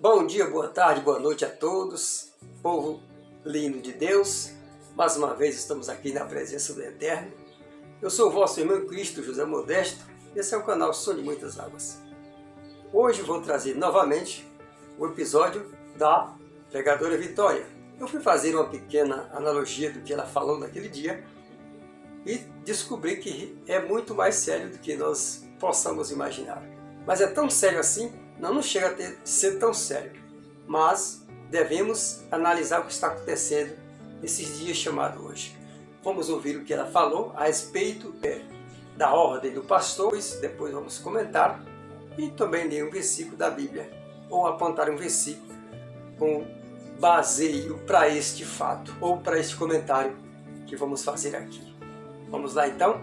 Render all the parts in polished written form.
Bom dia, boa tarde, boa noite a todos, povo lindo de Deus. Mais uma vez estamos aqui na presença do Eterno. Eu sou o vosso irmão em Cristo, José Modesto. Esse é o canal Som de Muitas Águas. Hoje vou trazer novamente o episódio da pregadora Vitória. Eu fui fazer uma pequena analogia do que ela falou naquele dia e descobri que é muito mais sério do que nós possamos imaginar. Mas é tão sério assim? Não chega a ser tão sério, mas devemos analisar o que está acontecendo nesses dias chamados hoje. Vamos ouvir o que ela falou a respeito da ordem do pastor, depois vamos comentar e também ler um versículo da Bíblia, ou apontar um versículo com baseio para este fato, ou para este comentário que vamos fazer aqui. Vamos lá então?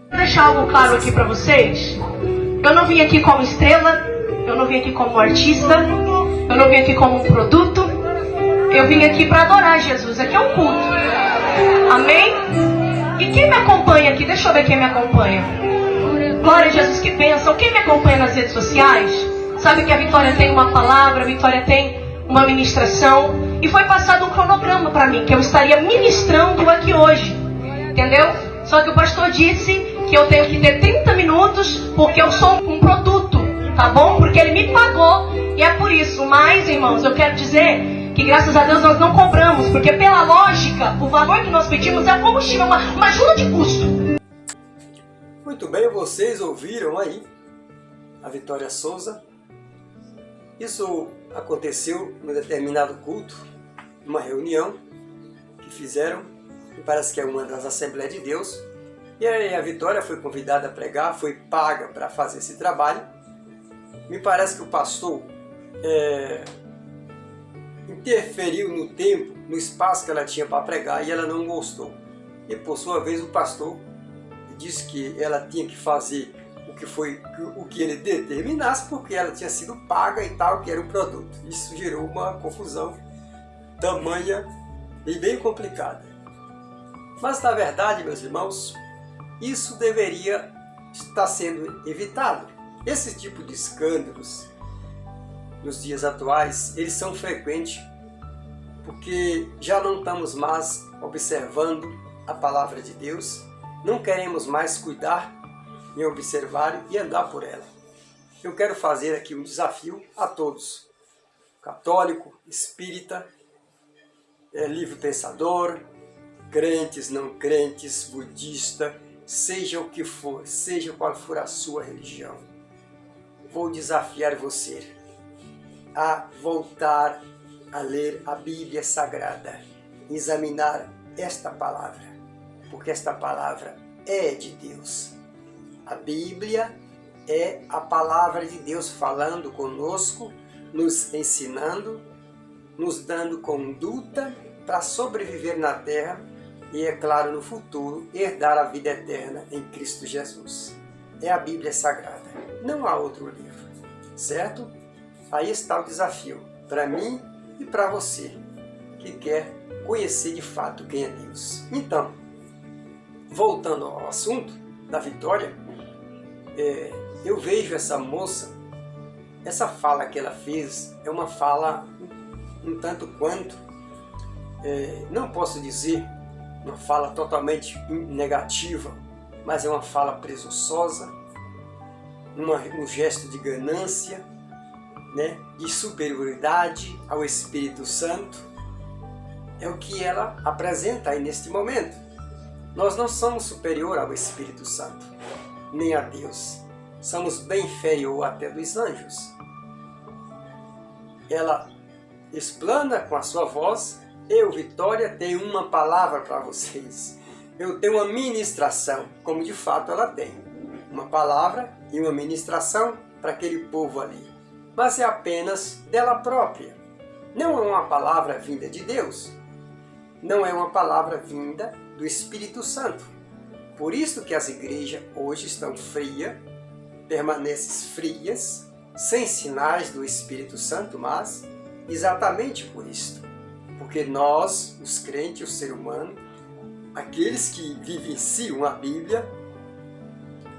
Vou deixar algo claro aqui para vocês. Eu não vim aqui como estrela, eu não vim aqui como artista, eu não vim aqui como um produto, eu vim aqui para adorar Jesus. Aqui é um culto. Amém? E quem me acompanha aqui? Deixa eu ver quem me acompanha. Glória a Jesus, que bênção. Quem me acompanha nas redes sociais sabe que a Vitória tem uma palavra, a Vitória tem uma ministração, e foi passado um cronograma para mim, que eu estaria ministrando aqui hoje. Entendeu? Só que o pastor disse que eu tenho que ter 30 minutos, porque eu sou um produto, tá bom? Porque ele me pagou, e é por isso. Mas, irmãos, eu quero dizer que graças a Deus nós não cobramos, porque pela lógica, o valor que nós pedimos é combustível, uma ajuda de custo. Muito bem, vocês ouviram aí a Vitória Souza. Isso aconteceu num determinado culto, numa reunião que fizeram, que parece que é uma das Assembleias de Deus. E aí a Vitória foi convidada a pregar, foi paga para fazer esse trabalho. Me parece que o pastor interferiu no tempo, no espaço que ela tinha para pregar, e ela não gostou. E por sua vez o pastor disse que ela tinha que fazer o que ele determinasse, porque ela tinha sido paga e tal, que era um produto. Isso gerou uma confusão tamanha e bem complicada. Mas na verdade, meus irmãos, isso deveria estar sendo evitado. Esse tipo de escândalos, nos dias atuais, eles são frequentes, porque já não estamos mais observando a palavra de Deus, não queremos mais cuidar em observar e andar por ela. Eu quero fazer aqui um desafio a todos, católico, espírita, livre pensador, crentes, não crentes, budista, seja o que for, seja qual for a sua religião. Vou desafiar você a voltar a ler a Bíblia Sagrada, examinar esta palavra, porque esta palavra é de Deus. A Bíblia é a palavra de Deus falando conosco, nos ensinando, nos dando conduta para sobreviver na terra e, é claro, no futuro, herdar a vida eterna em Cristo Jesus. É a Bíblia Sagrada, não há outro livro, certo? Aí está o desafio, para mim e para você, que quer conhecer de fato quem é Deus. Então, voltando ao assunto da Vitória, eu vejo essa moça, essa fala que ela fez é uma fala um tanto quanto, não posso dizer uma fala totalmente negativa, mas é uma fala presunçosa, um gesto de ganância, né, de superioridade ao Espírito Santo. É o que ela apresenta aí neste momento. Nós não somos superior ao Espírito Santo, nem a Deus. Somos bem inferior até dos anjos. Ela explana com a sua voz: eu, Vitória, tenho uma palavra para vocês. Eu tenho uma ministração, como de fato ela tem. Uma palavra e uma ministração para aquele povo ali. Mas é apenas dela própria. Não é uma palavra vinda de Deus. Não é uma palavra vinda do Espírito Santo. Por isso que as igrejas hoje estão frias, permanecem frias, sem sinais do Espírito Santo, mas exatamente por isso. Porque nós, os crentes, o ser humano, aqueles que vivenciam a Bíblia,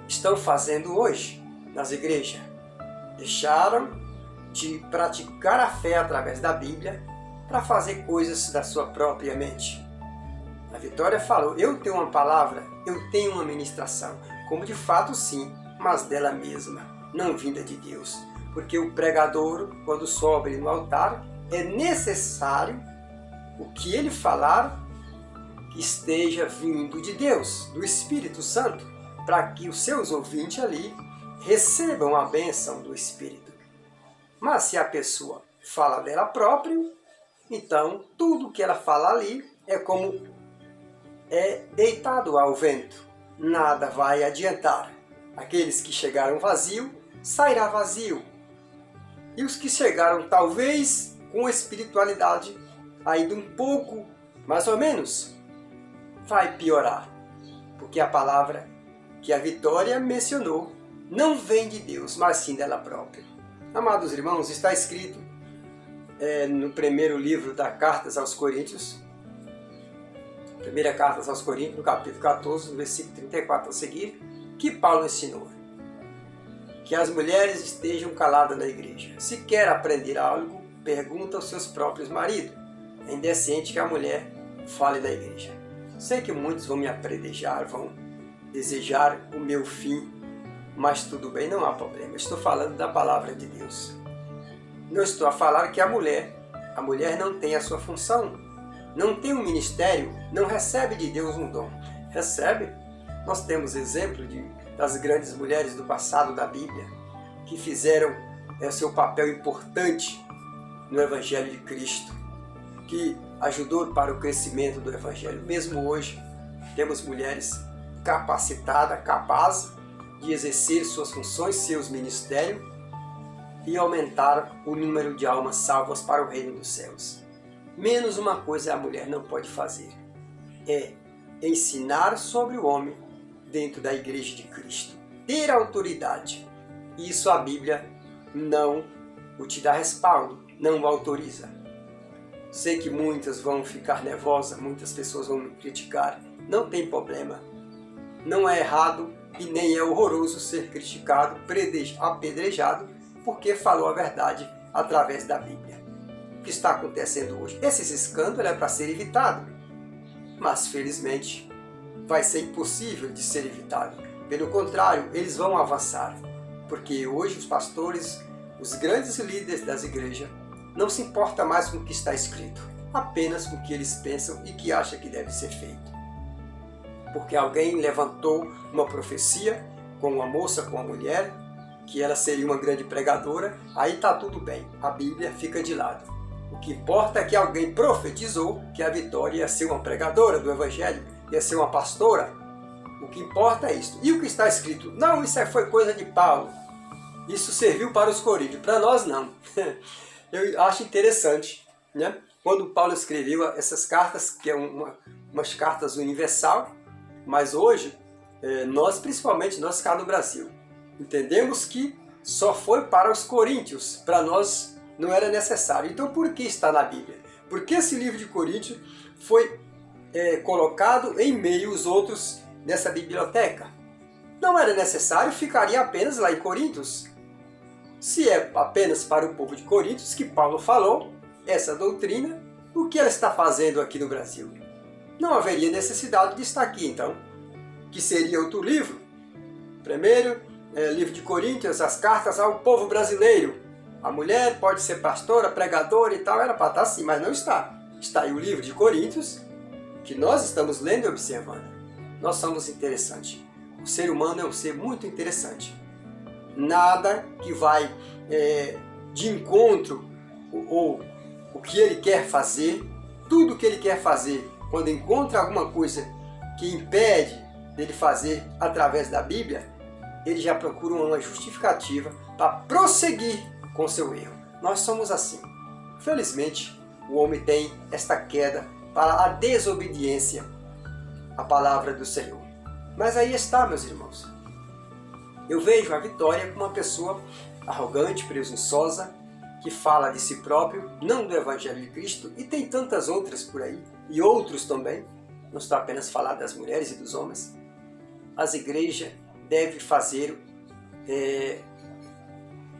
estão fazendo hoje nas igrejas. Deixaram de praticar a fé através da Bíblia para fazer coisas da sua própria mente. A Vitória falou, eu tenho uma palavra, eu tenho uma ministração, como de fato sim, mas dela mesma, não vinda de Deus. Porque o pregador, quando sobe no altar, é necessário o que ele falar que esteja vindo de Deus, do Espírito Santo, para que os seus ouvintes ali recebam a bênção do Espírito. Mas se a pessoa fala dela própria, então tudo que ela fala ali é como deitado ao vento. Nada vai adiantar. Aqueles que chegaram vazio, sairá vazio. E os que chegaram talvez com espiritualidade ainda um pouco, mais ou menos, vai piorar. Porque a palavra que a Vitória mencionou não vem de Deus, mas sim dela própria. Amados irmãos, está escrito no primeiro livro da Cartas aos Coríntios, primeira Carta aos Coríntios, no capítulo 14, no versículo 34 a seguir, que Paulo ensinou que as mulheres estejam caladas na igreja. Se quer aprender algo, pergunta aos seus próprios maridos. É indecente que a mulher fale da igreja. Sei que muitos vão me apredejar, vão desejar o meu fim, mas tudo bem, não há problema. Estou falando da palavra de Deus. Não estou a falar que a mulher não tem a sua função, não tem um ministério, não recebe de Deus um dom. Recebe. Nós temos exemplo das grandes mulheres do passado da Bíblia que fizeram seu papel importante no Evangelho de Cristo, que ajudou para o crescimento do Evangelho. Mesmo hoje, temos mulheres capacitadas, capazes de exercer suas funções, seus ministérios e aumentar o número de almas salvas para o reino dos céus. Menos uma coisa a mulher não pode fazer, é ensinar sobre o homem dentro da igreja de Cristo. Ter autoridade. Isso a Bíblia não o te dá respaldo, não o autoriza. Sei que muitas vão ficar nervosas, muitas pessoas vão me criticar. Não tem problema. Não é errado e nem é horroroso ser criticado, apedrejado, porque falou a verdade através da Bíblia. O que está acontecendo hoje? Esses escândalos é para ser evitado, mas felizmente vai ser impossível de ser evitado. Pelo contrário, eles vão avançar, porque hoje os pastores, os grandes líderes das igrejas, não se importam mais com o que está escrito, apenas com o que eles pensam e que acham que deve ser feito. Porque alguém levantou uma profecia com uma moça, com uma mulher, que ela seria uma grande pregadora, aí está tudo bem, a Bíblia fica de lado. O que importa é que alguém profetizou que a Vitória ia ser uma pregadora do Evangelho, ia ser uma pastora. O que importa é isso. E o que está escrito? Não, isso foi coisa de Paulo. Isso serviu para os coríntios, para nós não. Eu acho interessante, né? Quando Paulo escreveu essas cartas, que é umas cartas universal, mas hoje, nós, principalmente nós cá no Brasil, entendemos que só foi para os coríntios, para nós não era necessário. Então por que está na Bíblia? Porque esse livro de Coríntios foi colocado em meio aos outros nessa biblioteca. Não era necessário, ficaria apenas lá em Coríntios. Se é apenas para o povo de Coríntios que Paulo falou essa doutrina, o que ela está fazendo aqui no Brasil? Não haveria necessidade de estar aqui, então. Que seria outro livro. Primeiro, livro de Coríntios, as cartas ao povo brasileiro. A mulher pode ser pastora, pregadora e tal, era para estar assim, mas não está. Está aí o livro de Coríntios, que nós estamos lendo e observando. Nós somos interessantes. O ser humano é um ser muito interessante. Nada que vai de encontro ou o que ele quer fazer, tudo o que ele quer fazer, quando encontra alguma coisa que impede dele fazer através da Bíblia, ele já procura uma justificativa para prosseguir com seu erro. Nós somos assim. Felizmente, o homem tem esta queda para a desobediência à palavra do Senhor. Mas aí está, meus irmãos. Eu vejo a Vitória como uma pessoa arrogante, presunçosa, que fala de si próprio, não do Evangelho de Cristo, e tem tantas outras por aí, e outros também. Não estou apenas falando das mulheres e dos homens. As igrejas devem fazer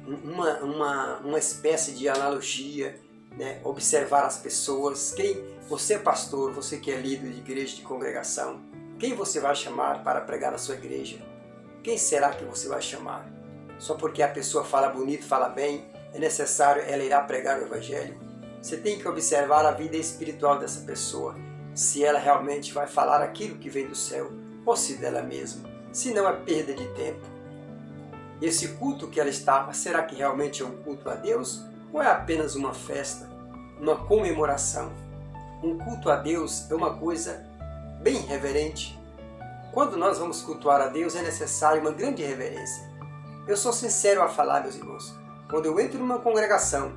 uma espécie de analogia, né? Observar as pessoas. Você é pastor, você que é líder de igreja, de congregação, quem você vai chamar para pregar na sua igreja? Quem será que você vai chamar? Só porque a pessoa fala bonito, fala bem, é necessário ela irá pregar o Evangelho? Você tem que observar a vida espiritual dessa pessoa, se ela realmente vai falar aquilo que vem do céu, ou se dela mesma. Se não, é perda de tempo. Esse culto que ela estava, será que realmente é um culto a Deus? Ou é apenas uma festa, uma comemoração? Um culto a Deus é uma coisa bem reverente. Quando nós vamos cultuar a Deus, é necessário uma grande reverência. Eu sou sincero a falar, meus irmãos. Quando eu entro numa congregação,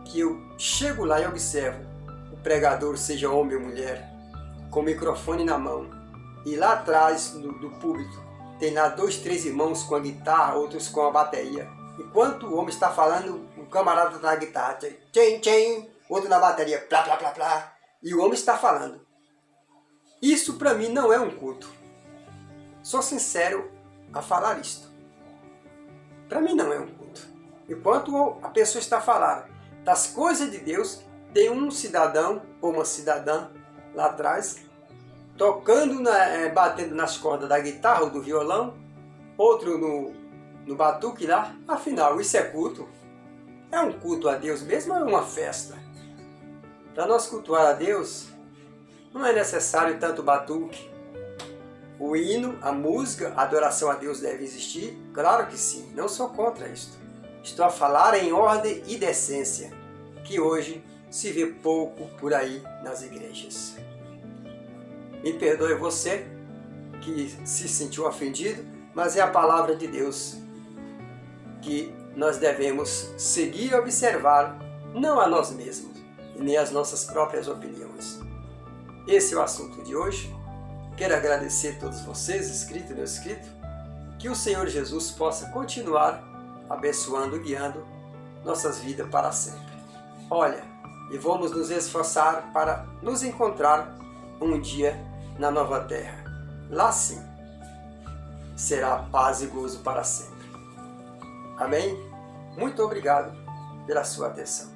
que eu chego lá e observo o pregador, seja homem ou mulher, com o microfone na mão, e lá atrás do púlpito tem lá 2, 3 irmãos com a guitarra, outros com a bateria. Enquanto o homem está falando, o camarada está na guitarra, tchim, tchim, outro na bateria, plá, plá, plá, plá, e o homem está falando. Isso para mim não é um culto. Sou sincero a falar isto. Para mim não é um culto. Enquanto a pessoa está falando das coisas de Deus, tem um cidadão ou uma cidadã lá atrás, tocando, batendo nas cordas da guitarra ou do violão, outro no batuque lá. Afinal, isso é culto? É um culto a Deus mesmo ou é uma festa? Para nós cultuar a Deus, não é necessário tanto batuque. O hino, a música, a adoração a Deus deve existir? Claro que sim, não sou contra isto. Estou a falar em ordem e decência, que hoje se vê pouco por aí nas igrejas. Me perdoe você que se sentiu ofendido, mas é a palavra de Deus que nós devemos seguir e observar, não a nós mesmos, nem as nossas próprias opiniões. Esse é o assunto de hoje. Quero agradecer a todos vocês, inscritos e não inscritos, que o Senhor Jesus possa continuar abençoando e guiando nossas vidas para sempre. Olha, e vamos nos esforçar para nos encontrar um dia na nova terra. Lá sim, será paz e gozo para sempre. Amém? Muito obrigado pela sua atenção.